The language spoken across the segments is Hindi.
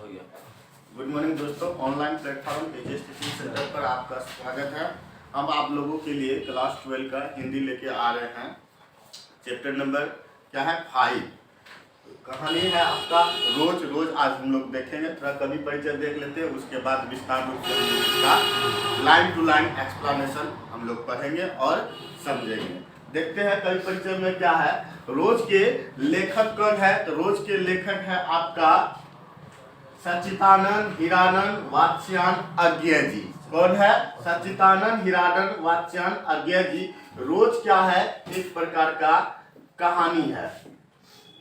गया। गुड मॉर्निंग दोस्तों, ऑनलाइन प्लेटफॉर्म एजेस टीचिंग सेंटर पर आपका स्वागत है। हम आप लोगों के लिए क्लास 12 का हिंदी लेके आ रहे हैं। चैप्टर नंबर क्या है? 5। कहानी है आपका रोज रोज। आज हम लोग देखेंगे, थोड़ा कवि परिचय देख लेते हैं, उसके बाद विस्तार रूप से इसका लाइन टू लाइन एक्सप्लेनेशन हम लोग पढ़ेंगे और समझेंगे। देखते हैं कवि परिचय में क्या है। रोज के लेखक कौन है? तो रोज के लेखक है आपका सच्चिदानंद हीरानंद वात्स्यायन अज्ञेय जी। कौन है? सच्चिदानंद हीरानंद वात्स्यायन अज्ञेय जी। रोज क्या है? एक प्रकार का कहानी है।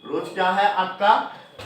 रोज क्या है? आपका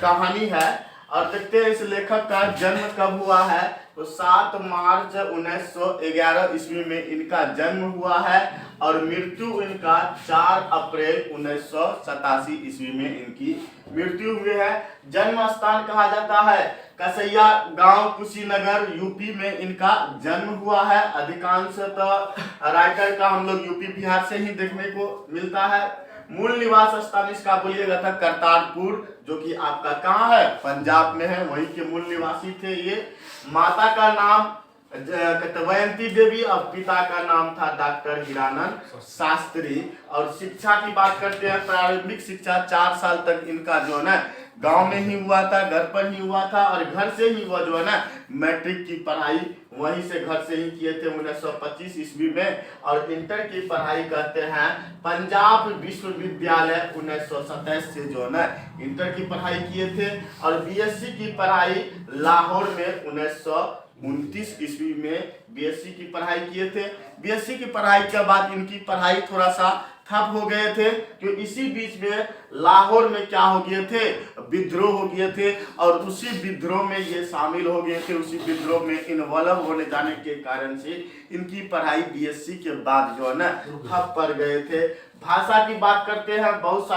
कहानी है। और देखते हैं इस लेखक का जन्म कब हुआ है। तो 7 मार्च 1911 ईस्वी में इनका जन्म हुआ है और मृत्यु इनका 4 अप्रैल 1987 ईस्वी में इनकी मृत्यु हुई है। जन्म स्थान कहा जाता है कसैया गांव, कुशीनगर, यूपी में इनका जन्म हुआ है। अधिकांशतः राइटर का हम लोग यूपी बिहार से ही देखने को मिलता है। मूल निवास स्थान इसका बोलिएगा था करतारपुर, जो कि आपका कहाँ है? पंजाब में है। वहीं के मूल निवासी थे ये। माता का नाम दमयंती देवी और पिता का नाम था डॉक्टर हीरानंद शास्त्री। और शिक्षा की बात करते हैं, प्रारंभिक शिक्षा 4 साल तक इनका जो है ना गांव में ही हुआ था, घर पर ही हुआ था। और घर से ही वह जो है ना मैट्रिक की पढ़ाई वहीं से घर से ही किए थे 1925 ईस्वी में। और इंटर की पढ़ाई करते हैं पंजाब विश्वविद्यालय 1927 से जो है ना इंटर की पढ़ाई किए थे। और बीएससी की पढ़ाई लाहौर में 1929 ईस्वी में बीएससी की पढ़ाई किए थे। बीएससी की पढ़ाई के बाद इनकी पढ़ाई थोड़ा सा ठप हो गए थे, क्योंकि इसी बीच में लाहौर में क्या हो गए थे? विद्रोह हो गए थे। और उसी विद्रोह में ये शामिल हो गए थे। उसी विद्रोह में इन्वॉल्व होने जाने के कारण से इनकी पढ़ाई बीएससी के बाद जो है ना ठप पड़ गए थे। भाषा की बात करते हैं, बहुत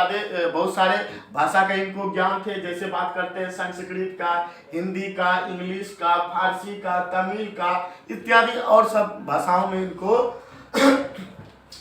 सारे भाषा का इनको ज्ञान थे। जैसे बात करते हैं संस्कृत का, हिंदी का, इंग्लिश का, फारसी का, तमिल का इत्यादि और सब भाषाओं में इनको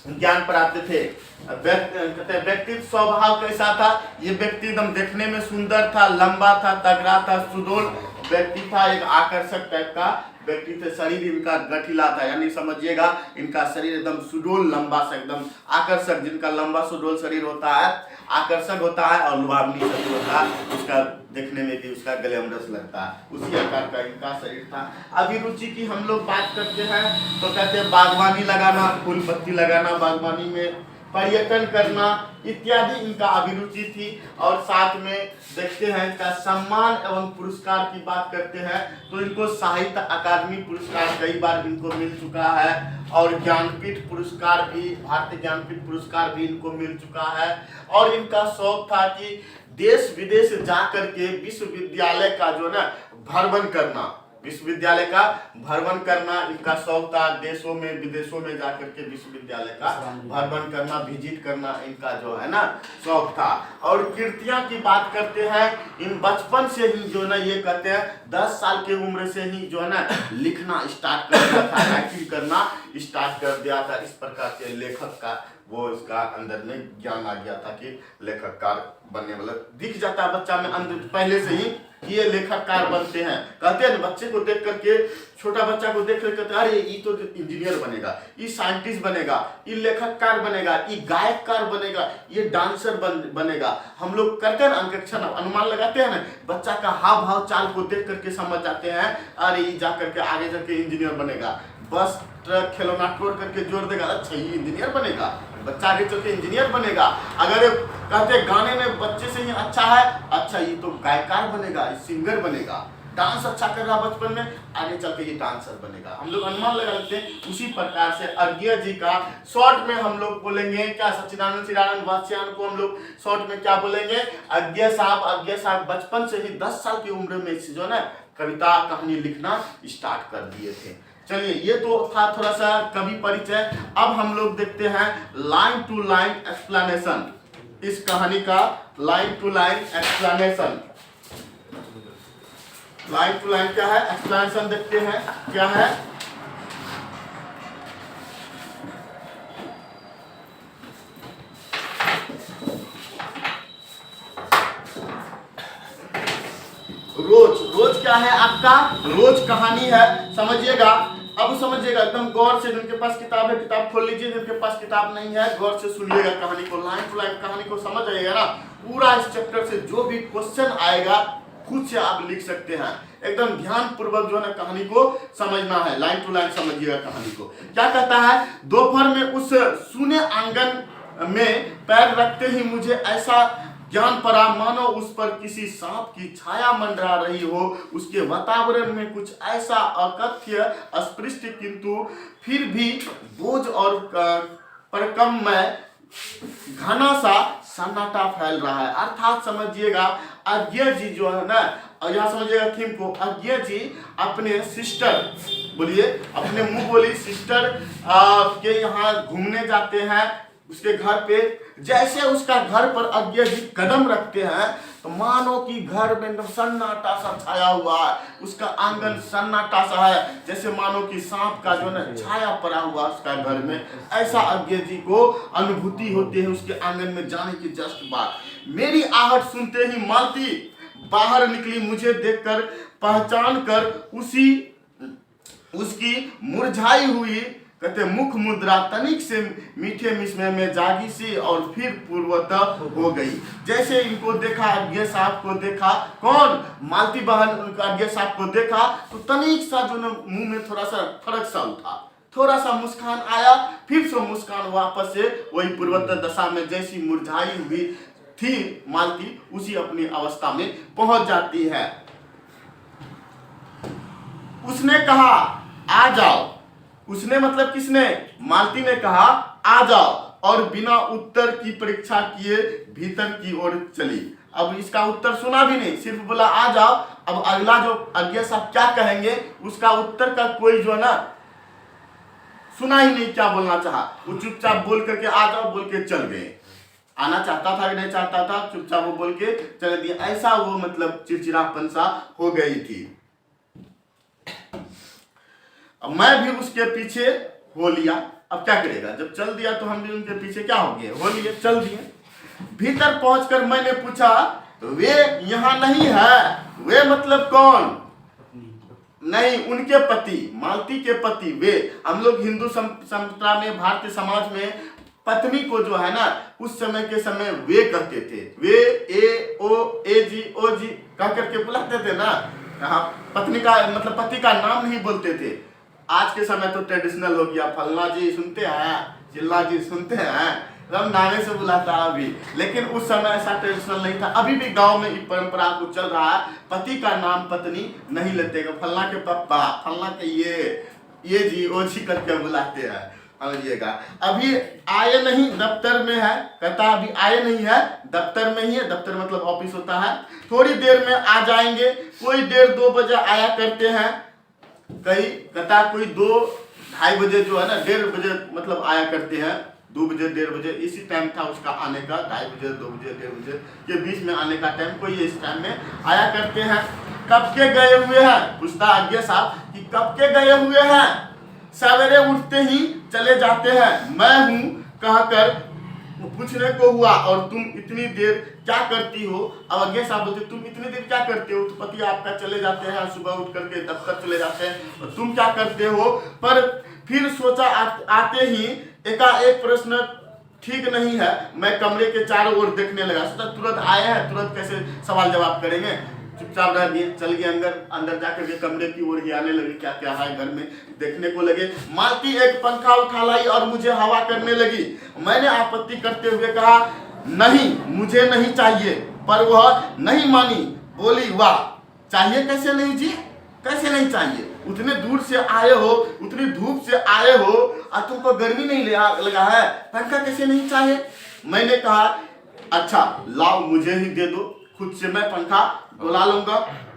ज्ञान प्राप्त थे। व्यक्तित्व स्वभाव कैसा था? ये व्यक्ति एकदम देखने में सुंदर था, लंबा था, तगड़ा था, सुडौल व्यक्ति था, एक आकर्षक टाइप का व्यक्ति थे। शरीर इनका गठिला था, यानी समझिएगा इनका शरीर एकदम सुडौल, लंबा सा, एकदम आकर्षक। जिनका लंबा सुडौल शरीर होता है आकर्षक होता है, और लुभावनी शरीर होता है उसका देखने में भी उसका ग्लैमरस लगता है। उसी आकार का इनका शरीर था। अभिरुचि की हम लोग बात करते हैं तो कहते हैं बागवानी लगाना, फूल पत्ती लगाना, बागवानी में पर्यटन करना इत्यादि इनका अभिरुचि थी। और साथ में देखते हैं इनका सम्मान एवं पुरस्कार की बात करते हैं तो इनको साहित्य अकादमी पुरस्कार कई बार इनको मिल चुका है। और ज्ञानपीठ पुरस्कार भी, भारतीय ज्ञानपीठ पुरस्कार भी इनको मिल चुका है। और इनका शौक था कि देश विदेश जाकर के विश्वविद्यालय का जो ना भ्रमण करना, विश्वविद्यालय का भ्रमण करना इनका शौक था। देशों में विदेशों में जाकर के विश्वविद्यालय का भ्रमण करना, विजिट करना इनका जो है ना शौक था। और कृतियां की बात करते हैं, इन बचपन से ही जो ना ये कहते हैं 10 साल की उम्र से ही जो है ना लिखना स्टार्ट कर दिया था, राइटिंग करना स्टार्ट कर दिया था। इस प्रकार से लेखक का वो इसका अंदर में ज्ञान आ गया था कि लेखककार बनने वाला दिख जाता है बच्चा में अंदर पहले से ही, ये लेखककार बनते हैं। कहते हैं बच्चे को देख करके, छोटा बच्चा को देख कर कहते हैं अरे ये तो इंजीनियर बनेगा, ये साइंटिस्ट बनेगा, ये लेखककार बनेगा, ये गायककार बनेगा, ये डांसर बनेगा। हम लोग करते हैं ना अंकेक्षण, अनुमान लगाते हैं ना, बच्चा का हाव भाव चाल को देख करके समझ जाते हैं अरे ये जा करके आगे जाके इंजीनियर बनेगा। बस ट्रक खिलौना तोड़ करके जोड़ देगा, अच्छा ये इंजीनियर बनेगा, बच्चा आगे चल के इंजीनियर बनेगा। अगर कहते गाने में बच्चे से ही अच्छा है, अच्छा ये तो गायकार बनेगा, सिंगर बनेगा। डांस अच्छा कर रहा बचपन में, आगे चल के ये डांसर बनेगा। हम लोग अनुमान लगा लेते हैं। उसी प्रकार से अज्ञेय जी का शॉर्ट में हम लोग बोलेंगे क्या? सच्चिदानंद हीरानंद वात्स्यायन को हम लोग शॉर्ट में क्या बोलेंगे? अज्ञेय साहब बचपन से ही 10 साल की उम्र में जो है ना कविता कहानी लिखना स्टार्ट कर दिए थे। चलिए, ये तो था थोड़ा सा कवि परिचय। अब हम लोग देखते हैं लाइन टू लाइन एक्सप्लेनेशन, इस कहानी का line to line explanation. Line to line क्या है? एक्सप्लेनेशन देखते हैं क्या है। रोज। रोज क्या है आपका? रोज कहानी है, समझिएगा। अब समझिएगा एकदम गौर से, जिनके पास किताब है किताब खोल लीजिए, जिनके पास किताब नहीं है गौर से सुनिएगा कहानी को, लाइन टू लाइन कहानी को समझ आइएगा ना। पूरा इस चैप्टर से जो भी क्वेश्चन आएगा खुद से आप लिख सकते हैं। एकदम ध्यान पूर्वक जो है ना कहानी को समझना है, लाइन टू लाइन समझिएगा कहानी को। क्या कहता है? दोपहर में उस सूने आंगन में पैर रखते ही मुझे ऐसा ज्ञान पड़ा मानो उस पर किसी सांप की छाया मंडरा रही हो। उसके वातावरण में कुछ ऐसा अकथ्य अस्पृष्ट किंतु फिर भी बोझ और परकममय घना सा सन्नाटा फैल रहा है। अर्थात समझिएगा अज्ञे जी जो है ना, और यहाँ समझिएगा थीम को, अज्ञे जी अपने सिस्टर, बोलिए अपने मुंह बोली, सिस्टर के यहाँ घूमने जाते हैं उसके घर पे। जैसे उसका घर पर अज्ञे जी कदम रखते हैं तो मानो कि घर में सन्नाटा सा छाया हुआ है, उसका आंगन सन्नाटा सा है, जैसे मानो कि सांप का जो है छाया पड़ा हुआ उसका घर में। ऐसा अज्ञे जी को अनुभूति होती है उसके आंगन में जाने की जस्ट बाद। मेरी आहट सुनते ही मालती बाहर निकली, मुझे देखकर पहचान कर उसकी मुरझाई हुई कहते मुख मुद्रा तनिक से मीठे मिसमे में जागी सी और फिर पूर्वतः हो गई। जैसे इनको देखा, अज्ञे साहब को देखा, कौन? मालती बहन अज्ञे साहब को देखा तो तनिक सा जो मुंह में थोड़ा सा फर्क सा उठा, थोड़ा सा मुस्कान आया, फिर से मुस्कान वापस से वही पूर्वतः दशा में जैसी मुरझाई हुई थी मालती उसी अपनी अवस्था में पहुंच जाती है। उसने कहा आ जाओ। उसने मतलब किसने? मालती ने कहा आ जाओ, और बिना उत्तर की परीक्षा किए भीतर की ओर चली। अब इसका उत्तर सुना भी नहीं, सिर्फ बोला आ जाओ। अब अगला जो अज्ञे साहब क्या कहेंगे उसका उत्तर का कोई जो है ना सुना ही नहीं क्या बोलना चाहा। वो चुपचाप बोल करके आ जाओ बोल के चल गए। आना चाहता था कि नहीं चाहता था, चुपचाप वो बोल के चल दिया। ऐसा वो मतलब चिड़चिड़ापन सा हो गई थी। अब मैं भी उसके पीछे हो लिया। अब क्या करेगा, जब चल दिया तो हम भी उनके पीछे क्या हो गए, हो लिए, चल दिए। भीतर पहुंचकर मैंने पूछा वे यहाँ नहीं है। वे मतलब कौन? नहीं, उनके पति, मालती के पति। वे हम लोग हिंदू संप्रदाय में, भारतीय समाज में पत्नी को जो है ना उस समय के समय वे कहते थे। वे ए ओ ए जी ओ जी कह करके बुलाते थे ना। पत्नी का मतलब पति का नाम नहीं बोलते थे। आज के समय तो ट्रेडिशनल हो गया, फलना जी सुनते हैं, चिल्ला जी सुनते हैं, सब नामे से बुलाता है अभी। लेकिन उस समय ऐसा ट्रेडिशनल नहीं था। अभी भी गांव में ये परंपरा को चल रहा है, पति का नाम पत्नी नहीं लेते, फलना के पप्पा, फलना के ये जी ओ जी करके बुलाते हैं। समझिएगा। अभी आए नहीं, दफ्तर में है। कहता अभी आए नहीं है, दफ्तर में ही है। दफ्तर मतलब ऑफिस होता है। थोड़ी देर में आ जाएंगे। कोई 1:30-2 बजे आया करते हैं। कई कहता कोई 2-2:30 बजे जो है ना, 1:30 बजे मतलब आया करते हैं। 2 बजे 1:30 बजे इसी टाइम था उसका आने का। 2:30 बजे 2 बजे 1:30 बजे के बीच में आने का टाइम, कोई इस टाइम में आया करते हैं। कब के गए हुए हैं? पूछता अज्ञे साहब कि कब के गए हुए हैं? सवेरे उठते ही चले जाते हैं। मैं हूं कहकर पूछने को हुआ, और तुम इतनी देर क्या करती हो? अब अज्ञे साहब बोलते तुम इतनी देर क्या करते हो? तो पति आपका चले जाते हैं, सुबह उठ करके दफ्तर चले जाते हैं, और तुम क्या करते हो? पर फिर सोचा आते ही एकाएक प्रश्न ठीक नहीं है। मैं कमरे के चारों ओर देखने लगा। सोचा तुरंत आए हैं, तुरंत कैसे सवाल जवाब करेंगे। चुपचाप रह दिए, चल गए अंदर जाकर के कमरे की ओर ही आने लगे। क्या क्या है घर में देखने को लगे। मालती एक पंखा उठा लाई और मुझे हवा करने लगी। मैंने आपत्ति करते हुए कहा नहीं, मुझे नहीं चाहिए, पर वह नहीं मानी। बोली वाह, चाहिए कैसे नहीं जी, कैसे नहीं चाहिए? उतने दूर से आए हो, उतनी धूप से आए हो, और तुमको गर्मी नहीं लगा है, पंखा कैसे नहीं चाहिए? मैंने कहा अच्छा लाओ मुझे ही दे दो, खुद से मैं पंखा बुला लूंगा।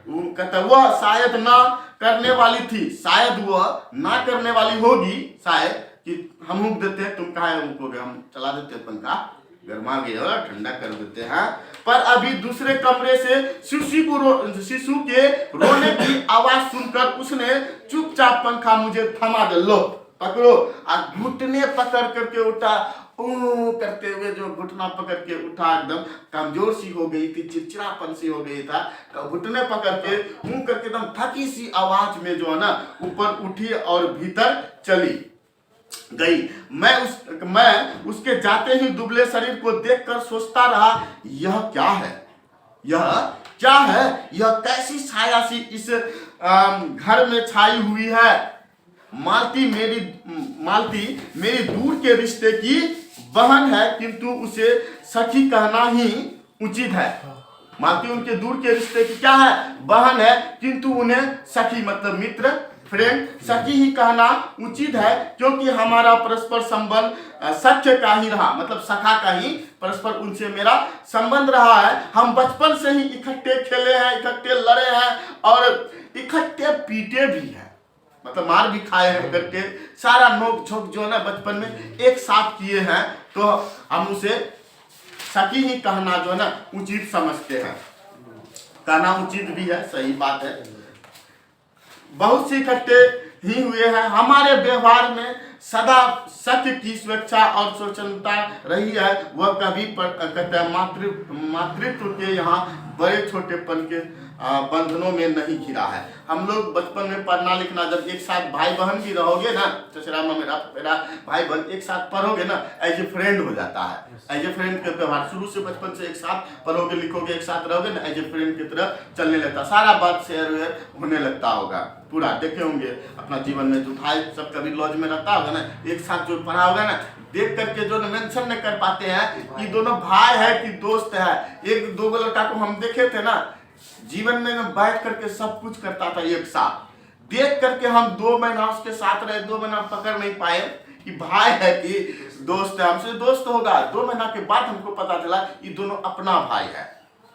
वो कहता वह शायद ना करने वाली थी, शायद वह ना करने वाली होगी, शायद कि हम हुक देते हैं, तुम कहा हुकोगे, हम चला देते हैं पंखा, गर्मा गया ठंडा कर देते हैं। पर अभी दूसरे कमरे से शिशु के रोने की आवाज सुनकर उसने चुपचाप पंखा मुझे थमा दे, लो पकड़ो, और घुटने पकड़ करके उठा ओ करते हुए जो घुटना पकड़ के उठा, एकदम कमजोर सी हो गई थी, चिड़चिड़ापन सी हो गई था, घुटने पकड़ के करके एकदम थकी सी आवाज में जो है ना ऊपर उठी और भीतर चली गई। मैं उसके जाते ही दुबले शरीर को देखकर सोचता रहा, यह क्या है, यह क्या है, यह कैसी छाया सी इस घर में छाई हुई है। मालती मेरी दूर के रिश्ते की बहन है, किंतु उसे सखी कहना ही उचित है। मालती उनके दूर के रिश्ते की क्या है, बहन है, किंतु उन्हें सखी मतलब मित्र, फ्रेंड, सखी ही कहना उचित है, क्योंकि हमारा परस्पर संबंध सख्य का ही रहा, मतलब सखा का ही परस्पर उनसे मेरा संबंध रहा है। हम बचपन से ही इकट्ठे खेले हैं, इकट्ठे लड़े हैं और इकट्ठे पीटे भी हैं, मतलब मार भी खाए हैं इकट्ठे, सारा नोक झोंक जो है ना बचपन में एक साथ किए हैं, तो हम उसे सखी ही कहना जो है ना उचित समझते हैं। कहना उचित भी है, सही बात है। बहुत से इकट्ठे ही हुए हैं। हमारे व्यवहार में सदा सत्य की स्वेच्छा और स्वच्छता रही है। वह कभी कहते हैं मातृत्व के यहाँ बड़े छोटेपन के बंधनों में नहीं घिरा है। हम लोग बचपन में पढ़ना लिखना, जब एक साथ भाई बहन भी रहोगे ना, चचेरा मेरा भाई बहन एक साथ पढ़ोगे ना, एज ए फ्रेंड हो जाता है। एज ए फ्रेंड के व्यवहार शुरू से बचपन से एक साथ पढ़ोगे लिखोगे, एक साथ रहोगे ना, एज ए फ्रेंड की तरह चलने लगता, सारा बात शेयर होने लगता होगा। पूरा देखे होंगे अपना जीवन में, जो भाई सब कभी लॉज में रहता होगा ना, एक साथ जो पढ़ा होगा ना, देख करके जो मेंशन नहीं कर पाते हैं कि दोनों भाई है कि दोस्त है। एक दो लड़का को हम देखे थे ना, जीवन में बैठ करके सब कुछ करता था एक साथ, देख करके हम 2 महीना उसके साथ रहे, 2 महीना पकड़ नहीं पाए कि भाई है कि दोस्त है। हमसे दोस्त होगा, 2 महीना के बाद हमको पता चला ये दोनों अपना भाई है।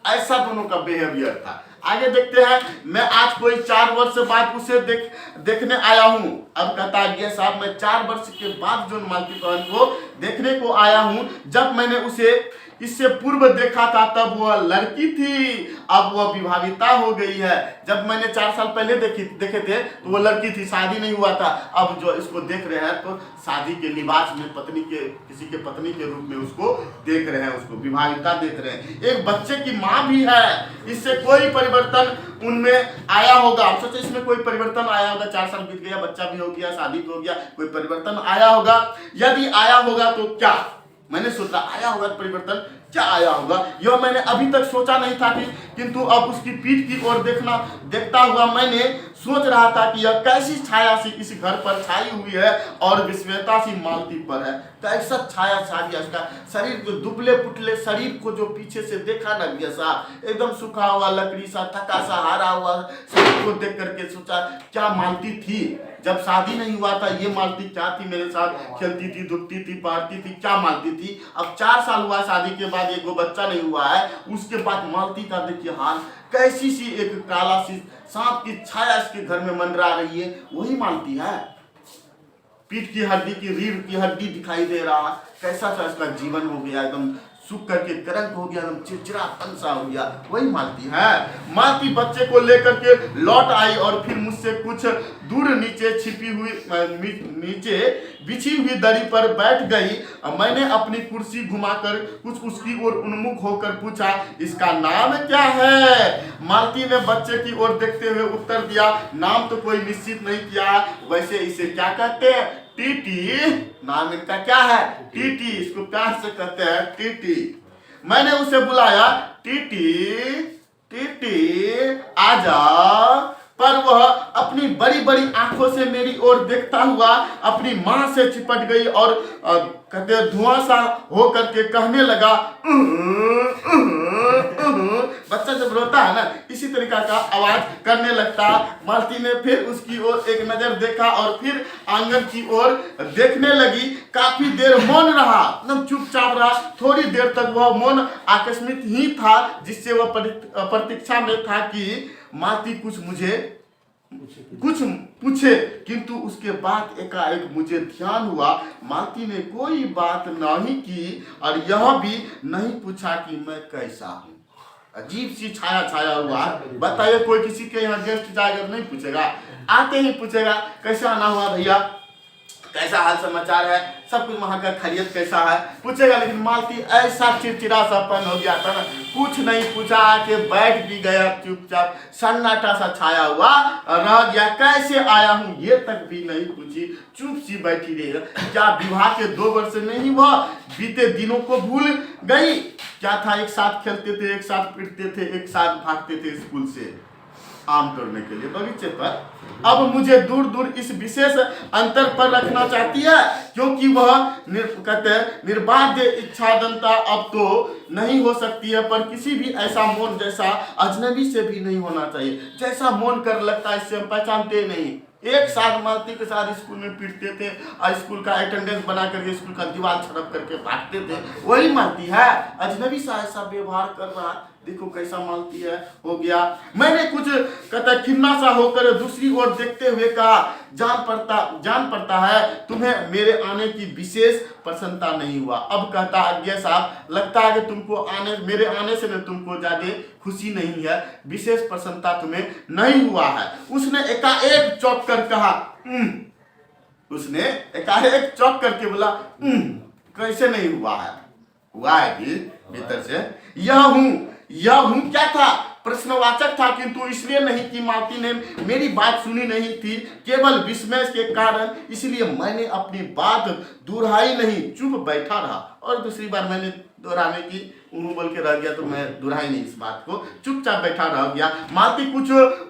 ऐसा दोनों का बिहेवियर था। आगे देखते हैं। मैं आज कोई 4 वर्ष बाद उसे देखने आया हूँ। अब कहता है साहब, मैं 4 वर्ष के बाद जो मालती बहन को देखने को आया हूँ। जब मैंने उसे इससे पूर्व देखा था तब वह लड़की थी, अब वह विवाहिता हो गई है। जब मैंने 4 साल पहले देखे थे तो वो लड़की थी, शादी नहीं हुआ था। अब जो इसको देख रहे हैं तो शादी के लिबास में किसी के पत्नी के रूप में उसको देख रहे हैं, उसको विवाहिता देख रहे हैं। एक बच्चे की माँ भी है। इससे कोई परिवर्तन उनमें आया होगा। आप सोचे इसमें कोई परिवर्तन आया होगा? 4 साल बीत गया, बच्चा भी हो गया, शादी भी हो गया, कोई परिवर्तन आया होगा? यदि आया होगा तो क्या? मैंने सोचा आया होगा परिवर्तन, क्या आया होगा यह मैंने अभी तक सोचा नहीं था किंतु अब उसकी पीठ की ओर देखता हुआ मैंने सोच रहा था कि यह कैसी छाया सी इस घर पर छाई हुई है और विस्मयता सी मालती पर है। कैसा छाया छा गया इसका शरीर को, दुबले पुटले शरीर को जो पीछे से देखा ना, जैसा एकदम सूखा हुआ लकड़ी सा, थका सा, हारा हुआ शरीर को देख करके सोचा क्या मालती थी जब शादी नहीं हुआ था। ये मालती क्या थी? मेरे साथ खेलती थी, दुखती थी, पढ़ती थी, क्या मालती थी? अब 4 साल हुआ शादी के बाद, एक बच्चा नहीं हुआ है, उसके बाद मालती का देखिए हाल, कैसी सी एक काला सी सांप की छाया इसके घर में मंडरा रही है, वही मालती है। पीठ की हड्डी की रीढ़ की हड्डी दिखाई दे रहा, कैसा सा इसका जीवन हो गया, एकदम सूख करके करंट हो गया, एकदम चिड़चिड़ापन सा हो गया, वही मालती है। मालती बच्चे को लेकर के लौट आई और फिर मुझसे कुछ दूर नीचे बिछी हुई दरी पर बैठ गई। मैंने अपनी कुर्सी घुमाकर कुछ उसकी ओर उन्मुख होकर पूछा, इसका नाम क्या है? मालती ने बच्चे की ओर देखते हुए उत्तर दिया, नाम तो कोई निश्चित नहीं किया, वैसे इसे क्या कहते हैं? टीटी। नाम इनका क्या है? टीटी। इसको प्यार से कहते हैं टीटी। मैंने उसे बुलाया, टीटी टीटी आजा, पर वह अपनी बड़ी बड़ी आंखों से मेरी ओर देखता हुआ अपनी मां से चिपट गई और कहते धुआं सा हो करके कहने लगा, बच्चा जब रोता है ना इसी तरीका का आवाज करने लगता। मालती ने फिर उसकी ओर एक नजर देखा और फिर आंगन की ओर देखने लगी। काफी देर मौन रहा, एकदम चुपचाप रहा। थोड़ी देर तक वह मौन आकस्मिक ही था, जिससे वह प्रतीक्षा में था कि मालती कुछ पूछे, किंतु उसके बाद एकाएक मुझे ध्यान हुआ मालती ने कोई बात नहीं की और यह भी नहीं पूछा कि मैं कैसा हूं। अजीब सी छाया हुआ। बताइए कोई किसी के यहाँ गेस्ट जाएगा नहीं पूछेगा, आते ही पूछेगा कैसा आना हुआ भैया, कैसा हाल समाचार है, सब कुछ वहां का खैरियत कैसा है पूछेगा। लेकिन मालती ऐसा चिड़चिड़ा सापन हो गया था ना, कुछ नहीं पूछा, आके बैठ भी गया चुपचाप, सन्नाटा सा छाया हुआ रह गया। कैसे आया हूं ये तक भी नहीं पूछी, चुप सी बैठी रही। क्या विवाह के 2 वर्ष में ही वह बीते दिनों को भूल गई? क्या था, एक साथ खेलते थे, एक साथ पिटते थे, एक साथ भागते थे स्कूल से आम तोड़ने के लिए बगीचे पर। अब मुझे दूर दूर इस विशेष अंतर पर रखना चाहती है, क्योंकि वह निर्बाध इच्छादंता अब तो नहीं हो सकती है, पर किसी भी ऐसा मौन जैसा अजनबी से भी नहीं होना चाहिए। जैसा मौन कर लगता है इससे हम पहचानते नहीं। एक साथ मालती के साथ स्कूल में पीटते थे और स्कूल का अटेंडेंस बना करके स्कूल का दीवार छड़प करके भागते थे, वही मालती है। अजनबी सा ऐसा व्यवहार कर रहा, देखो कैसा मालती है हो गया। मैंने कुछ कहता खिन्ना सा होकर दूसरी ओर देखते हुए कहा, जान पड़ता है तुम्हें मेरे आने की विशेष प्रसन्नता नहीं हुआ। अब कहता आज्ञा साहब, लगता है कि तुमको मेरे आने से तुमको ज्यादा खुशी नहीं है, विशेष प्रसन्नता तुम्हें नहीं हुआ है। उसने एकाएक चौंक कर कहा, उसने एकाएक चौंक करके बोला, कैसे नहीं हुआ है? हुआ है कि भीतर से यह हूं क्या था? प्रश्नवाचक था, किंतु इसलिए नहीं कि मालती ने मेरी बात सुनी नहीं थी, केवल विस्मय के कारण, इसलिए मैंने अपनी बात दोहराई नहीं, चुप बैठा रहा। और दूसरी बार मैंने दोहराने की बोल के रह गया तो मैं दोहराई नहीं इस बात को, चुपचाप बैठा रह गया। मालती कुछ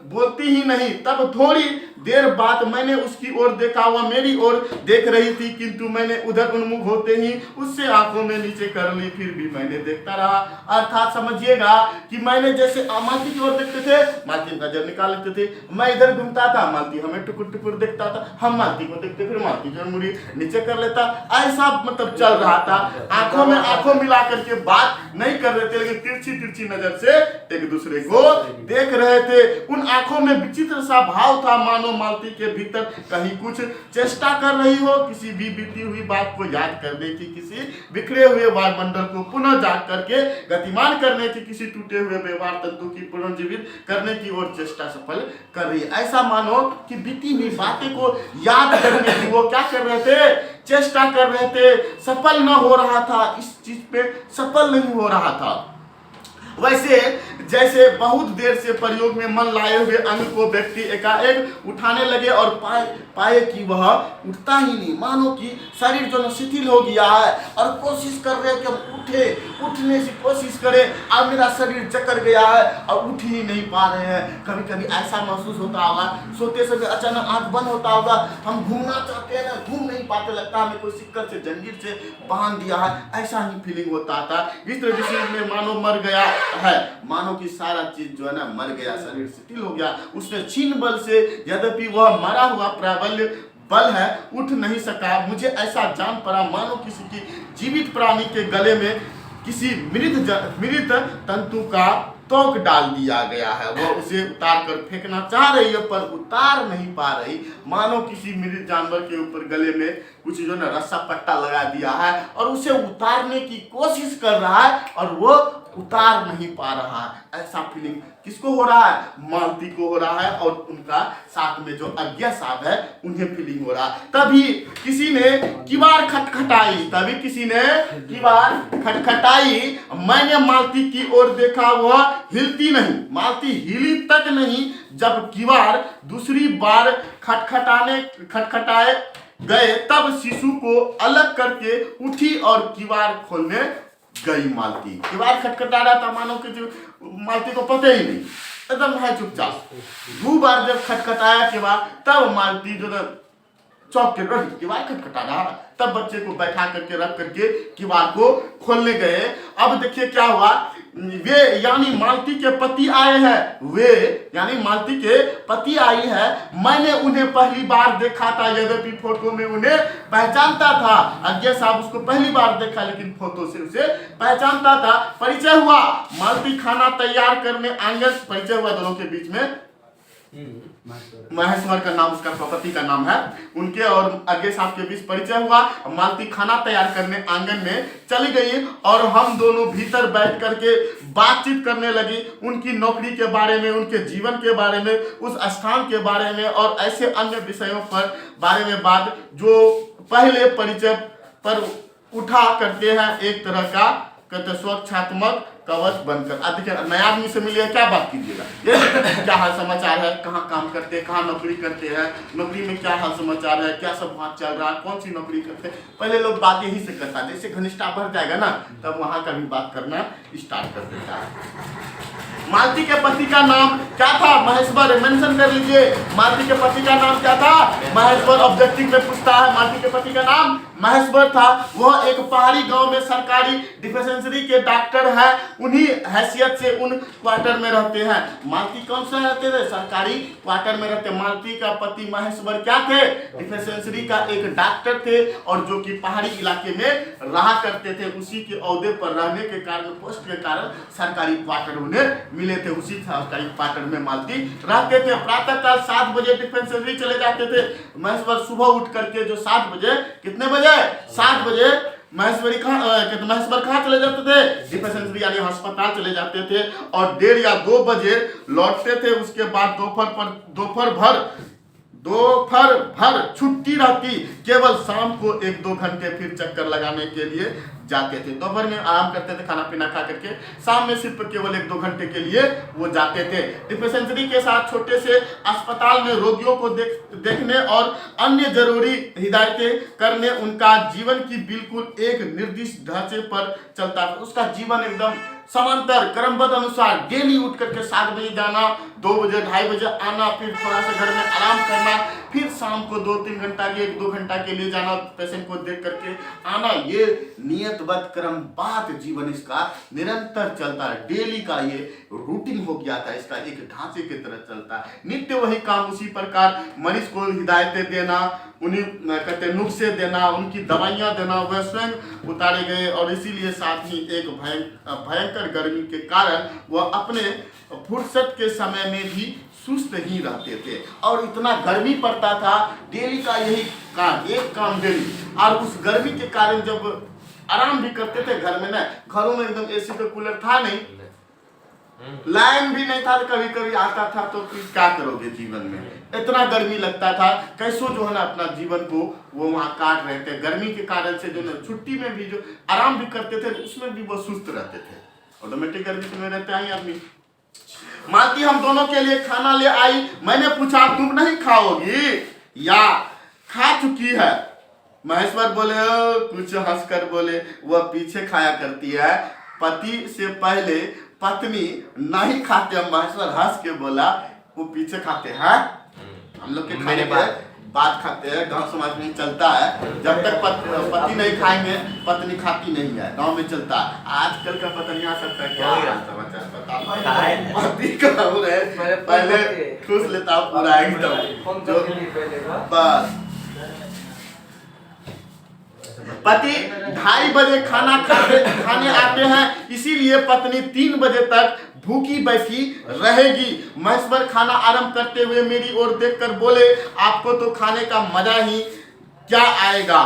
बोलती ही नहीं। तब थोड़ी देर बाद मैंने उसकी ओर देखा, वह मेरी ओर देख रही थी, किंतु मैंने उधर उन्मुख होते ही उससे आंखों में नीचे कर ली, फिर भी मैंने देखता रहा। अर्थात समझिएगा कि मैंने जैसे मालती की ओर देखते थे, मालती नजर निकाल लेते थे, मैं इधर घूमता था, मालती हमें टुकुर टुकुर देखता था, हम मालती को देखते, फिर मालती जो मुड़ी नीचे कर लेता, ऐसा मतलब चल रहा था। आंखों में आंखों मिला करके बात नहीं कर रहे थे, लेकिन तिरछी नजर से एक दूसरे को देख रहे थे। उन आंखों में विचित्र सा भाव था, मानो मालती के भीतर कहीं कुछ चेष्टा कर रही हो, किसी भी बीती हुई बात को याद करने की, किसी बिखरे हुए वायुमंडल को पुनः जाग करके गतिमान करने की, किसी टूटे हुए व्यवहार तंतु की पुनर्जीवित करने की ओर चेष्टा सफल कर रही है। ऐसा मानो कि बीती हुई बातें को याद करने की वो क्या कर रहे थे? चेष्टा कर रहे थे, सफल न हो रहा था, इस चीज पे सफल नहीं हो रहा था। वैसे जैसे बहुत देर से प्रयोग में मन लाए हुए अंग को व्यक्ति एकाएक उठाने लगे और पाए कि वह उठता ही नहीं, मानो कि शरीर जो शिथिल हो गया है और कोशिश कर रहे कि हम उठने की कोशिश करें, अब मेरा शरीर जकड़ गया है और उठ ही नहीं पा रहे हैं। कभी कभी ऐसा महसूस होता होगा, सोते समय अचानक आंख बंद होता होगा, हम घूमना चाहते हैं ना, घूम नहीं पाते, लगता है हमें कोई सिक्कर से जंजीर से बांध दिया है, ऐसा ही फीलिंग होता था। इस तरह में मानो मर गया है, मानो कि सारा चीज जो है ना मर गया, शरीर शिथिल हो गया। उसने छीन बल से, यद्यपि वह मरा हुआ प्राबल्य बल है, उठ नहीं सका। मुझे ऐसा जान पड़ा मानो किसी की जीवित प्राणी के गले में किसी मृत तंतु का तोक डाल दिया गया है। वह उसे उतार कर फेंकना चाह रही है, पर उतार नहीं पा रही, मानो किसी मृत जानवर के ऊपर गले में कुछ जो ना रस्सा पट्टा लगा दिया है और उसे उतारने की कोशिश कर रहा है और वो उतार नहीं पा रहा है। ऐसा फीलिंग किसको हो रहा है? मालती को हो रहा है, और उनका साथ में जो अज्ञा साहब है उन्हें फीलिंग हो रहा है। तभी किसी ने किवाड़ खटखटाई, मैंने मालती की ओर देखा, वह हिलती नहीं, मालती हिली तक नहीं। जब किवाड़ दूसरी बार खटखटाए गए, तब शिशु को अलग करके उठी और किवाड़ खोलने गई। मालती किवाड़ खटखटा रहा था, मानो कि जो मालती को पता ही नहीं, एकदम है चुपचाप। 2 बार जब खटखटाया किवाड़, तब मालती जो चौक के किवाड़ खटखटा रहा, तब बच्चे को बैठा करके रख करके किवाड़ को खोलने गए। अब देखिए क्या हुआ, वे यानी मालती के पति आए हैं, मालती के पति आई है। मैंने उन्हें पहली बार देखा था, यद्यपि फोटो में उन्हें पहचानता था। अज्ञा साहब उसको पहली बार देखा, लेकिन फोटो से उसे पहचानता था। परिचय हुआ, मालती खाना तैयार करने आंगन, परिचय हुआ दोनों के बीच में, महेश्वर का नाम उसका पति का नाम है। उनके और आगे साहब के बीच परिचय हुआ। मालती खाना तैयार करने आंगन में चली गई और हम दोनों भीतर बैठ करके बातचीत करने लगी, उनकी नौकरी के बारे में, उनके जीवन के बारे में, उस स्थान के बारे में और ऐसे अन्य विषयों पर बारे में बात जो पहले परिचय पर उठा करते हैं, एक तरह का कहते सुरक्षात्मक कवच बनकर। अब देखिए नया आदमी से मिलिए क्या बात कीजिएगा, ये क्या हाल समाचार है, कहाँ काम करते हैं, कहाँ नौकरी करते हैं, नौकरी में क्या हाल समाचार है, क्या सब वहाँ चल रहा है, कौन सी नौकरी करते हैं। पहले लोग बात यही से करता है, जैसे घनिष्ठता बढ़ जाएगा ना तब वहाँ का भी बात करना स्टार्ट कर देता है। मालती के पति का नाम क्या था? महेश्वर। मेंशन कर लीजिए, मालती के पति का नाम क्या था? महेश्वर। ऑब्जेक्टिव में पूछता है मालती के पति का नाम महेश्वर था। वह एक पहाड़ी गांव में सरकारी डिफेंसरी के डॉक्टर है, उन्हीं हैसियत से उन क्वार्टर में रहते हैं। मालती कौन सा रहते थे? सरकारी क्वार्टर में रहते। मालती का पति महेश्वर क्या थे? डिफेंसरी का एक डॉक्टर थे और जो कि पहाड़ी इलाके में रहा करते थे। उसी के ओहदे पर रहने के कारण, पोस्ट के कारण सरकारी क्वार्टर उन्हें मिले थे। उसी सरकारी क्वार्टर में मालती रहते थे। प्रातः काल 7 बजे डिफेंसरी चले जाते थे। महेश्वर सुबह उठ करके जो 7 बजे, कितने बजे? 7 बजे महेश्वर कहाँ चले जाते थे? डिफेंसरी यानी अस्पताल चले जाते थे और 1:30 या 2 बजे लौटते थे। उसके बाद दोपहर भर छुट्टी रहती, केवल शाम को 1-2 घंटे फिर चक्कर लगाने के लिए जाते थे। दोपहर में आराम करते थे खाना पीना खा करके, शाम में सिर्फ केवल 1-2 घंटे के लिए वो जाते थे। डिफेंसरी के साथ छोटे से अस्पताल में रोगियों को देखने और अन्य जरूरी हिदायतें करने उनका जीवन की बिल्कुल एक निर्दिष्ट ढांचे पर चलता था। उसका जीवन एकदम समांतर क्रमबद्ध अनुसार डेली उठ करके 7 बजे जाना, 2 बजे 2:30 बजे आना, फिर थोड़ा सा घर में आराम करना, फिर शाम को 2-3 घंटा के 1-2 घंटा के लिए जाना, पेशेंट को देख करके आना। ये नियतबद्ध क्रमबद्ध जीवन इसका निरंतर चलता है। डेली का ये रूटीन हो गया था, इसका एक ढांचे की तरह चलता है। नित्य वही काम, उसी प्रकार मरीज को हिदायतें देना, उन्हें कहते नुस्खे देना, उनकी दवाइयाँ देना, वह स्वयं उतारे गए। और इसीलिए साथ ही एक भयंकर गर्मी के कारण वह अपने फुर्सत के समय में भी सुस्त ही रहते थे। और इतना गर्मी पड़ता था, डेली का यही काम, एक काम डेली। और उस गर्मी के कारण जब आराम भी करते थे घर में, ना घरों में एकदम एसी का कूलर था नहीं, लाइन भी नहीं था, तो कभी कभी आता था तो फिर क्या करोगे जीवन में, इतना गर्मी लगता था। कैसो जो है ना अपना जीवन को वो वहाँ काट रहे थे। गर्मी के कारण से जो ना छुट्टी में भी जो आराम भी करते थे उसमें भी वो सुस्त रहते थे। ऑटोमेटिक गर्मी में रहते हैं आदमी। मालती हम दोनों के लिए खाना ले आई। मैंने पूछा तुम नहीं खाओगी या खा चुकी है? महेश्वर बोले, कुछ हंसकर बोले, वह पीछे खाया करती है, पति से पहले पत्नी नहीं खाते। महेश्वर हंस के बोला, वो पीछे खाते हैं, हम लोग के खाने के बाद खाते हैं। गांव समाज में चलता है, जब तक पति नहीं खाएंगे पत्नी खाती नहीं है, गांव में चलता है। आजकल का पता नहीं आ सकता क्या समाचार बताओ। पति का पहले खुश लेता पूरा एकदम जो बस। पति 2:30 बजे खाने आते हैं, इसीलिए पत्नी 3 बजे तक भूखी बैठी रहेगी। महेश्वर खाना आरंभ करते हुए मेरी ओर देखकर बोले, आपको तो खाने का मजा ही क्या आएगा,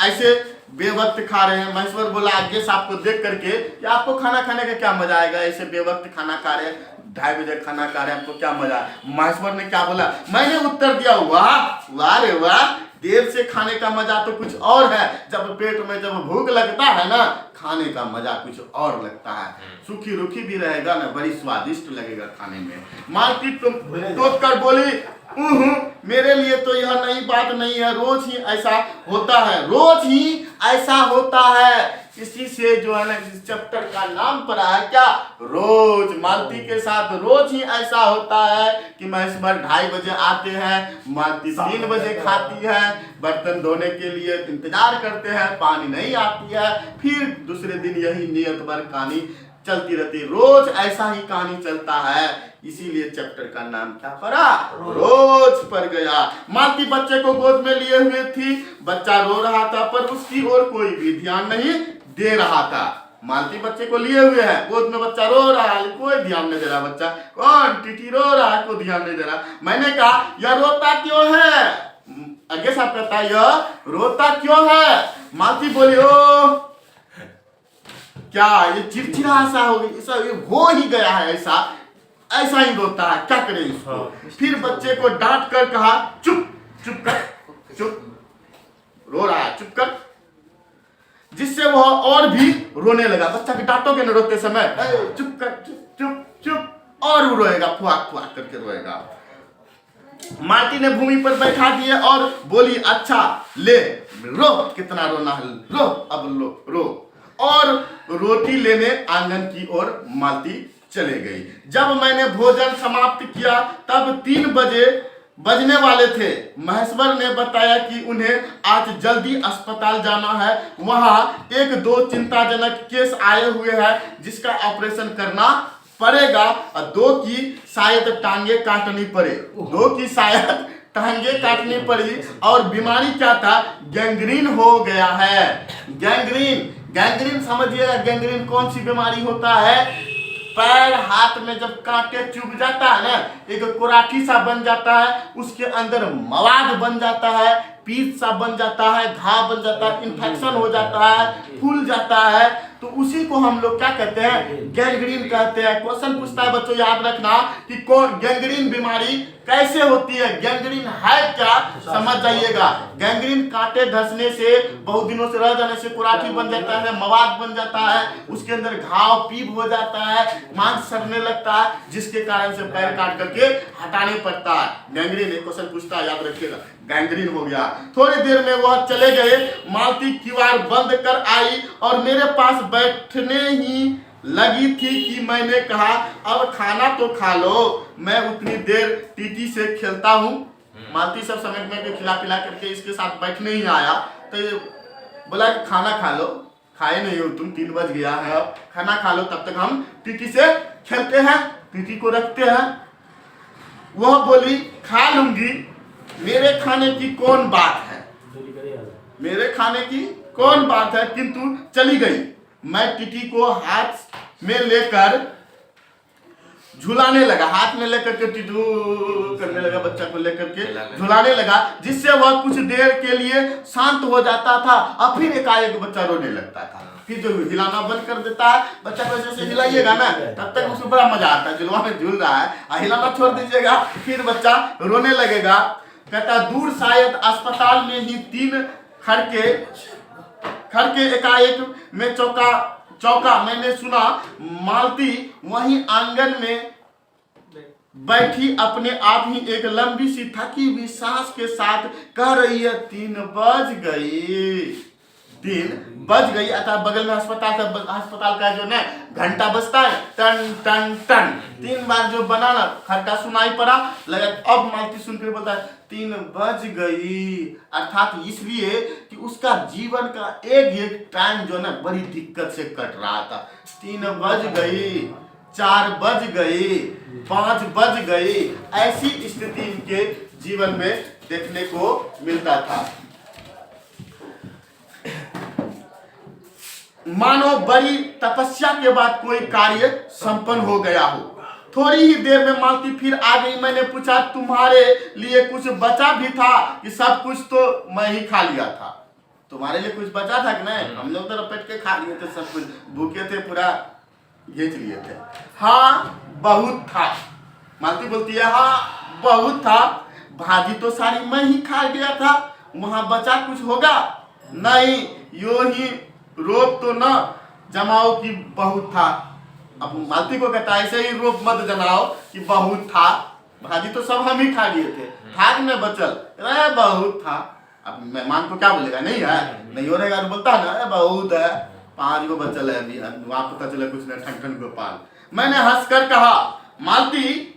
ऐसे बेवक्त खा रहे हैं। महेश्वर बोला आगे साहब को देख करके कि आपको खाना खाने का क्या मजा आएगा, ऐसे बेवक्त खाना खा रहे हैं, 2:30 बजे खाना खा रहे हैं, आपको क्या मजा है? महेश्वर ने क्या बोला? मैंने उत्तर दिया, वाह वाह रे वाह, देर से खाने का मजा तो कुछ और है। जब पेट में जब भूख लगता है ना, खाने का मजा कुछ और लगता है। सूखी रूखी भी रहेगा ना, बड़ी स्वादिष्ट लगेगा खाने में। मालती तुम टोक कर बोली, मेरे लिए तो यह नई बात नहीं है, रोज ही ऐसा होता है, रोज ही ऐसा होता है। इसी से जो है ना इस चैप्टर का नाम पड़ा है क्या? रोज। मालती के साथ रोज ही ऐसा होता है कि महेश्वर 2:30 बजे आते हैं, मालती 3 बजे खाती है, बर्तन धोने के लिए इंतजार करते हैं, पानी नहीं आती है, फिर दूसरे दिन यही नियतवर कहानी चलती रहती। रोज ऐसा ही कहानी चलता है, इसीलिए चैप्टर का नाम क्या पड़ा? रोज पर गया। मालती बच्चे को गोद में लिए हुए थी, बच्चा रो रहा था पर उसकी ओर कोई भी ध्यान नहीं दे रहा था। मालती बच्चे को लिए हुए है, गोद में बच्चा रो रहा है, कोई ध्यान नहीं दे रहा। बच्चा कौन? टीटी रो रहा है, कोई ध्यान नहीं दे रहा। मैंने कहा यह रोता क्यों है? आगे साहब कहता है यह रोता क्यों है? मालती बोली ओ क्या ये चिड़चिड़ा सा हो गया, ऐसा ये हो ही गया है, ऐसा ही रोता है, क्या करें इसको। फिर बच्चे को डांट कर कहा चुप चुप कर, चुप, रो रहा है, चुप कर। जिससे वह और भी रोने लगा। बच्चा के डांटोगे न रोते समय, चुप कर, चुप चुप चुप, और वो रोएगा, फुआक फुआक करके रोएगा। मालती ने भूमि पर बैठा दिए और बोली अच्छा ले रो, कितना रोना है, रो अब रो। और रोटी लेने आंगन की ओर मालती चले गई। जब मैंने भोजन समाप्त किया तब 3 बजने वाले थे। महेश्वर ने बताया कि उन्हें आज जल्दी अस्पताल जाना है, वहां 1-2 चिंताजनक केस आए हुए हैं जिसका ऑपरेशन करना पड़ेगा और 2 की शायद टांगे काटनी पड़े, 2 की शायद टांगे काटनी पड़ी। और बीमारी क्या था? गैंग्रीन हो गया है। गैंग्रीन समझिएगा, गैंग्रीन कौन सी बीमारी होता है? पैर हाथ में जब कांटे चुभ जाता है ना, एक कोराठी सा बन जाता है, उसके अंदर मवाद बन जाता है, पीत सा बन जाता है, घाव बन जाता है, इन्फेक्शन हो जाता है, फूल जाता है, तो उसी को हम लोग क्या कहते हैं? गैंग्रीन कहते हैं। क्वेश्चन पूछता है बच्चों, याद रखना कि कौन गैंग्रीन बीमारी कैसे होती है, गैंग्रीन है क्या, समझ जाइएगा। गैंग्रीन कांटे धंसने से, बहुत दिनों से रह जाने से कुराठी बन जाता है, मवाद बन जाता है, उसके अंदर घाव पीप हो जाता है, मांस सड़ने लगता है, जिसके कारण से पैर काट करके हटाने पड़ता है। गैंग्रीन एक क्वेश्चन पूछता है, याद रखिएगा, गैंग्रीन हो गया। थोड़ी देर में वह चले गए। मालती किवाड़ बंद कर आई और मेरे पास बैठने ही लगी थी कि मैंने कहा अब खाना तो खा लो, मैं उतनी देर टीटी से खेलता हूँ। मालती सब समेट में खिला पिला करके इसके साथ बैठने ही आया, तो ये बोला कि खाना खा लो, खाए नहीं हो तुम, 3 बज गया है, अब खाना खा लो, तब तक हम टीटी से खेलते हैं, टीटी को रखते हैं। वह बोली खा लूंगी, मेरे खाने की कौन बात है, मेरे खाने की कौन बात है, किंतु चली गई। मैं टीटी को हाथ में लेकर झुलाने लगा, हाथ में लेकर के टिटू करने लगा, बच्चा को लेकर के झुलाने लगा, जिससे वह कुछ देर के लिए शांत हो जाता था और फिर एकाएक बच्चा रोने लगता था। फिर जो हिलाना बंद कर देता है, बच्चा को ऐसे हिलाइएगा ना, तब तक उसको बड़ा मजा आता है, झुलवा में झूल रहा है, और हिलाना छोड़ दीजिएगा, फिर बच्चा रोने लगेगा। कहता दूर शायद अस्पताल में ही 3 खड़के एकाएक में चौका मैंने सुना। मालती वहीं आंगन में बैठी अपने आप ही एक लंबी सी थकी हुई सांस के साथ कह रही है 3 बज गई, 3 बज गई। अतः बगल में अस्पताल का जो ना घंटा बजता है, टन टन टन, 3 बार जो बना ना खड़का सुनाई पड़ा। लगा अब मालती सुनकर बोलता है 3 बज गई, अर्थात इसलिए कि उसका जीवन का एक टाइम जो ना बड़ी दिक्कत से कट रहा था। 3 बज गई, 4 बज गई, 5 बज गई, ऐसी स्थिति इनके जीवन में देखने को मिलता था। मानो बड़ी तपस्या के बाद कोई कार्य संपन्न हो गया हो। थोड़ी ही देर में मालती फिर आ गई। मैंने पूछा तुम्हारे लिए कुछ बचा भी था कि सब कुछ तो मैं ही खा लिया था? तुम्हारे लिए कुछ बचा था कि नहीं? हम लोग तो रपट के खा लिए थे, सब कुछ भूखे थे, पूरा घेच लिए थे। हाँ बहुत था, मालती बोलती है हाँ बहुत था, भाजी तो सारी मैं ही खा गया था, वहां बचा कुछ होगा नहीं, यो ही रोप तो न जमाओ कि बहुत था। अब मालती को कहता है ऐसे ही रोप मत जमाओ कि बहुत था, भाजी तो सब हम ही खा लिए थे, थाक में बचल अरे बहुत था। अब मेहमान को क्या बोलेगा, नहीं है, नहीं हो रहेगा, बोलता है ना बहुत है, 5 गो बचल है अभी, वहां पता चला कुछ नहीं, ठन ठन गोपाल। मैंने हंसकर कहा। मालती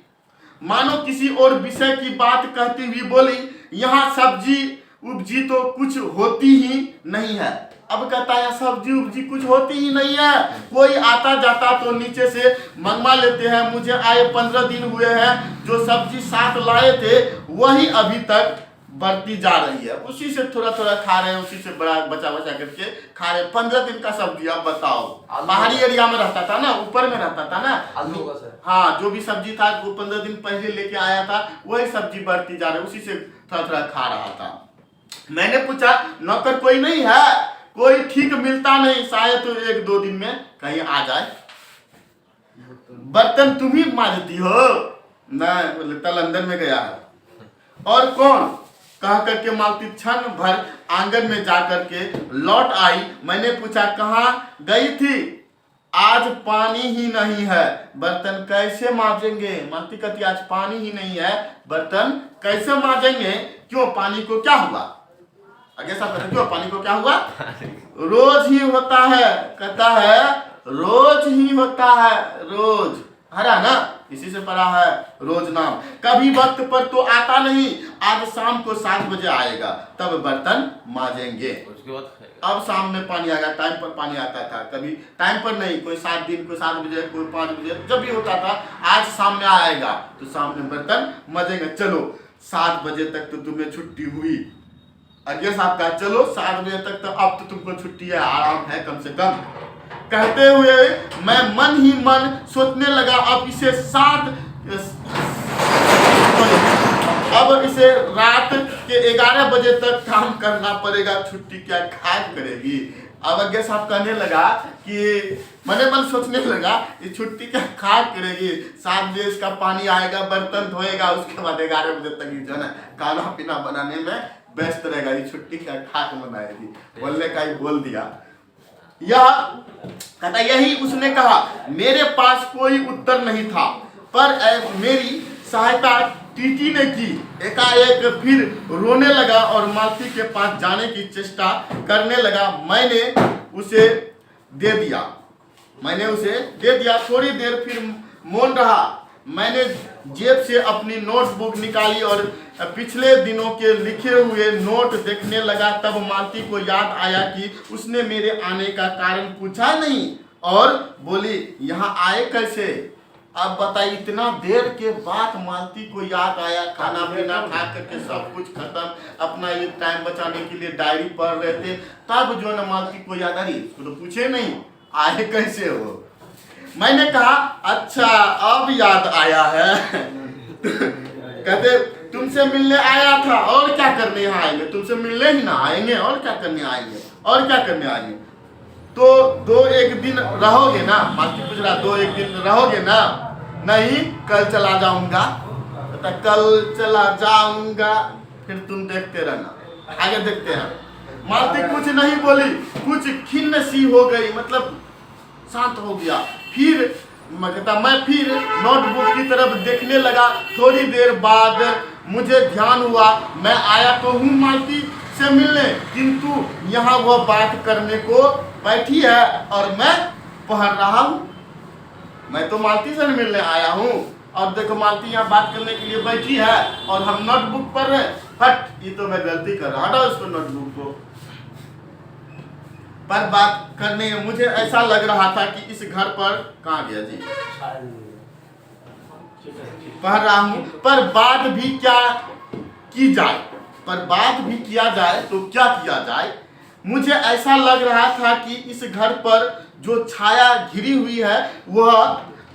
मानो किसी और विषय की बात कहती हुई बोली यहाँ सब्जी उपजी तो कुछ होती ही नहीं है। अब कहता है सब्जी उपजी कुछ होती ही नहीं है, कोई आता जाता तो नीचे से मंगवा लेते हैं। मुझे आए 15 दिन हुए हैं, जो सब्जी साथ लाए थे वही अभी तक बढ़ती जा रही है, उसी से थोड़ा थोड़ा खा रहे हैं, उसी से बड़ा बचा बचा करके खा रहे हैं। 15 दिन का सब्जी, आप बताओ। बाहरी एरिया में रहता था ना, ऊपर में रहता था ना, हाँ, जो भी सब्जी था वो 15 दिन पहले लेके आया था, वही सब्जी बढ़ती जा रही, उसी से थोड़ा थोड़ा खा रहा था। मैंने पूछा नौकर कोई नहीं है, कोई ठीक मिलता नहीं, शायद तो 1-2 दिन में कहीं आ जाए। बर्तन तुम ही मांजती हो ना? बोले तो लंदन में गया है। और कौन? कह करके मालती क्षण भर आंगन में जा करके लौट आई। मैंने पूछा कहाँ गई थी? आज पानी ही नहीं है, बर्तन कैसे मांजेंगे? मालती कहती आज पानी ही नहीं है, बर्तन कैसे मांजेंगे? क्यों, पानी को क्या हुआ? आगे साहब कहते क्यों, पानी को क्या हुआ? रोज ही होता है, कहता है रोज ही होता है, रोज। हरा ना, इसी से पढ़ा है रोज नाम। कभी वक्त पर तो आता नहीं, आज शाम को 7 बजे आएगा, तब बर्तन मांजेंगे। उसके बाद अब शाम में पानी आएगा, टाइम पर पानी आता था, कभी टाइम पर नहीं, कोई 7 दिन, कोई 7 बजे, कोई 5 बजे, जब भी होता था। आज शाम में आएगा तो शाम में बर्तन मांजेंगे। चलो 7 बजे तक तो तुम्हें छुट्टी हुई। अगे साहब का चलो 7 बजे तक तो अब तो तुमको छुट्टी है, आराम है कम से कम। कहते हुए मैं मन ही मन सोचने लगा अब इसे रात के 11 बजे तक काम करना पड़ेगा, छुट्टी क्या खाक करेगी? अब अज्ञा साहब कहने लगा कि मने मन सोचने लगा ये छुट्टी क्या खाक करेगी? 7 बजे इसका पानी आएगा, बर्तन धोएगा, उसके बाद 11 बजे तक जो है ना खाना पीना बनाने में व्यस्त रहेगा, ये छुट्टी क्या खाक मनाएगी? बोलने का ही बोल दिया। यह कहता यही उसने कहा। मेरे पास कोई उत्तर नहीं था, पर मेरी सहायता टीटी ने की। एकाएक फिर रोने लगा और मालती के पास जाने की चेष्टा करने लगा। मैंने उसे दे दिया। थोड़ी देर फिर मौन रहा। मैंने जेब से अपनी नोटबुक निकाली और पिछले दिनों के लिखे हुए नोट देखने लगा। तब मालती को याद आया कि उसने मेरे आने का कारण पूछा नहीं और बोली यहाँ आए कैसे? अब बताइए, इतना देर के बाद मालती को याद आया, खाना पीना खा करके सब कुछ खत्म, अपना ये टाइम बचाने के लिए डायरी पढ़ रहे थे, तब जो ना मालती को याद आ रही, उसको तो पूछे नहीं आए कैसे हो। मैंने कहा अच्छा अब याद आया है। कहते तुमसे मिलने आया था, और क्या करने यहाँ आएंगे? तुमसे मिलने ही ना आएंगे, और क्या करने आएंगे? तो 2-1 दिन रहोगे ना? मालती पूछ रहा 2-1 दिन रहोगे ना? नहीं, कल चला जाऊंगा। तो कल चला जाऊंगा, फिर तुम देखते रहना। आगे देखते हैं। मालती कुछ नहीं बोली, कुछ खिन्न सी हो गई, मतलब शांत हो गया। फिर मैं फिर नोटबुक की तरफ देखने लगा। थोड़ी देर बाद मुझे ध्यान हुआ मैं आया तो हूँ मालती से मिलने, किंतु यहाँ वह बात करने को बैठी है और मैं पढ़ रहा हूँ। मैं तो मालती से मिलने आया हूँ और देखो मालती यहाँ बात करने के लिए बैठी है और हम नोटबुक पढ़ रहे हैं। हट, ये तो मैं गलती कर रहा, हटाओ इसको, नोटबुक को। पर बात करने मुझे ऐसा लग रहा था कि इस घर पर कहाँ गया जी, पढ़ रहा हूँ, पर बात भी क्या की जाए, तो क्या किया जाए। मुझे ऐसा लग रहा था कि इस घर पर जो छाया घिरी हुई है वह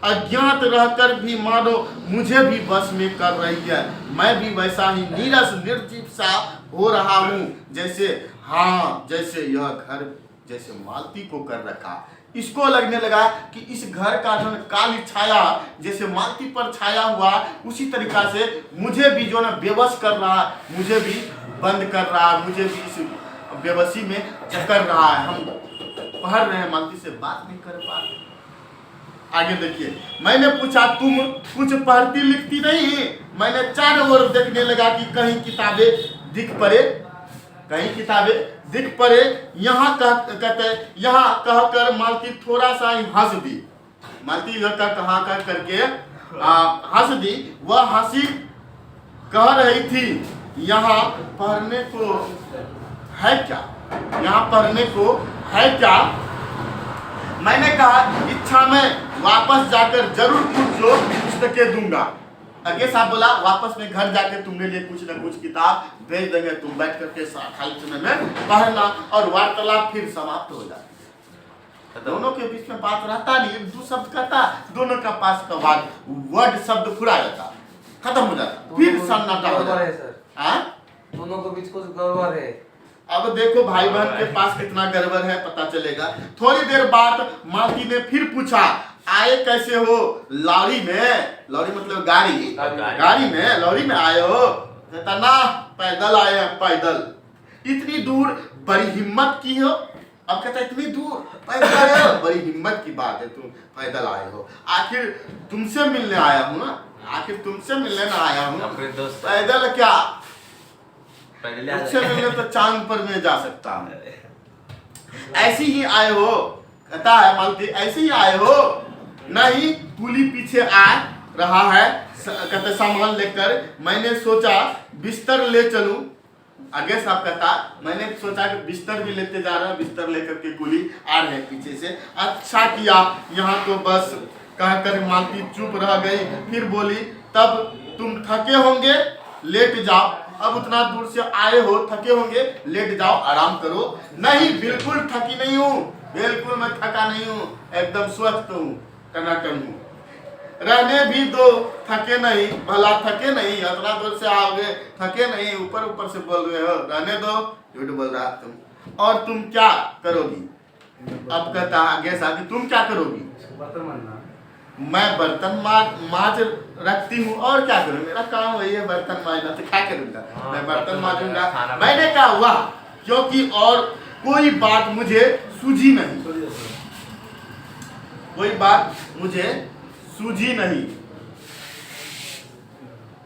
अज्ञात रहकर भी मानो मुझे भी बस में कर रही है। मैं भी वैसा ही नीरस निर्जीव सा हो रहा हूँ जैसे यह घर जैसे मालती को कर रखा। इसको लगने लगा कि इस घर का जो काली छाया जैसे मालती पर छाया हुआ, उसी तरीका से मुझे भी जो ना बेबस कर रहा, मुझे भी बंद कर रहा, मुझे भी इस बेबसी में कर रहा है। हम पढ़ रहे हैं, मालती से बात नहीं कर पा रहे। आगे देखिए, मैंने पूछा तुम कुछ पढ़ती लिखती नहीं? मैंने चारों ओर देखने लगा कि कहीं किताबें दिख पड़े। यहाँ कहकर मालती थोड़ा सा ही हंस दी। मालती करके हंस दी। वह हंसी कह रही थी यहाँ पढ़ने को है क्या? मैंने कहा इच्छा में वापस जाकर जरूर कुछ पुस्तकें दूंगा। आगे साहब बोला वापस में घर जाके तुमने लिए कुछ न कुछ किताब भेज देंगे, तुम बैठ करके खाली समय में पढ़ना और वार्तालाप फिर समाप्त हो जाए। दोनों के बीच में बात रहता नहीं, एक दो शब्द कहता, दोनों का पास का बात वर्ड शब्द पूरा जाता, खत्म हो जाता, फिर सन्नाटा हो जाता। दोनों के बीच कुछ गड़बड़ है। अब देखो भाई बहन के पास कितना गड़बड़ है पता चलेगा। थोड़ी देर बाद मालती ने फिर पूछा, आए कैसे हो? लॉरी में, लॉरी मतलब गाड़ी, गाड़ी में, लॉरी में आए हो? कहता ना, पैदल आए हैं, पैदल। इतनी दूर, बड़ी हिम्मत की हो। अब कहता इतनी दूर पैदल आए हो, बड़ी हिम्मत की बात है, तुम पैदल आए हो। आखिर तुमसे मिलने आया हूँ ना, आखिर तुमसे मिलने ना आया हूँ, पैदल क्या, तुमसे मिलने तो चांद पर मैं जा सकता हूँ। ऐसे ही आए हो? कहता है मालती ऐसे ही आए हो? नहीं, कुली पीछे आ रहा है, कहते सामान लेकर। मैंने सोचा बिस्तर ले चलूं। आगे साहब कहता मैंने सोचा कि बिस्तर भी लेते जा रहा है, बिस्तर लेकर के कुली आ रहे हैं पीछे से। अच्छा किया, यहाँ तो बस कहकर मालती चुप रह गई। फिर बोली तब तुम थके होंगे, लेट जाओ। अब उतना दूर से आए हो, थके होंगे, लेट जाओ, आराम करो। नहीं, बिल्कुल थकी नहीं हूँ, बिल्कुल मैं थका नहीं हूँ, एकदम स्वस्थ हूँ, टनाटन हूँ। रहने भी दो, थके नहीं, भला थके नहीं, इतना दूर से आओगे, थके नहीं, ऊपर ऊपर से बोल रहे हो, रहने दो, झूठ बोल रहा तुम। और तुम क्या करोगी? अब कहता आगे साथी तुम क्या करोगी? मैं बर्तन माज रखती हूँ, और क्या करूँ, मेरा काम वही है बर्तन माजना, तो क्या करूँगा, मैं बर्तन माजूंगा। मैंने कहा वाह, क्योंकि और कोई बात मुझे सूझी नहीं, कोई बात मुझे सूझी नहीं।